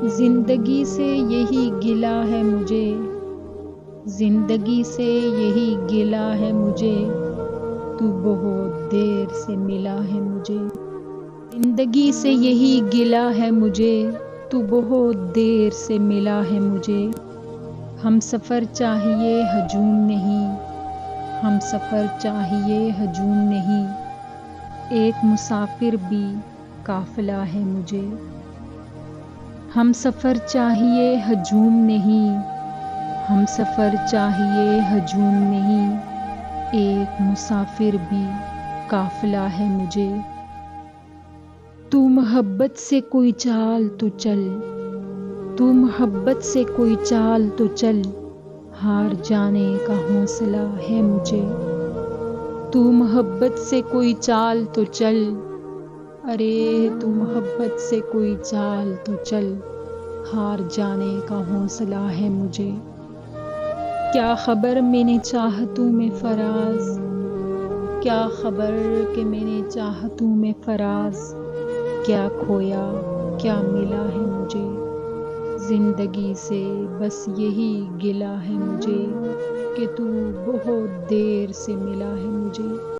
زندگی سے یہی گلہ ہے مجھے، زندگی سے یہی گلہ ہے مجھے، تو بہت دیر سے ملا ہے مجھے۔ زندگی سے یہی گلہ ہے مجھے، تو بہت دیر سے ملا ہے مجھے۔ ہم سفر چاہیے ہجوم نہیں، ہم سفر چاہیے ہجوم نہیں، ایک مسافر بھی قافلہ ہے مجھے۔ ہم سفر چاہیے ہجوم نہیں، ہم سفر چاہیے ہجوم نہیں، ایک مسافر بھی قافلہ ہے مجھے۔ تو محبت سے کوئی چال تو چل، تو محبت سے کوئی چال تو چل، ہار جانے کا حوصلہ ہے مجھے۔ تو محبت سے کوئی چال تو چل، ارے تو محبت سے کوئی چال تو چل، ہار جانے کا حوصلہ ہے مجھے۔ کیا خبر میں نے چاہتوں میں فراز، کیا خبر کہ میں نے چاہتوں میں فراز، کیا کھویا کیا ملا ہے مجھے۔ زندگی سے بس یہی گلہ ہے مجھے کہ تو بہت دیر سے ملا ہے مجھے۔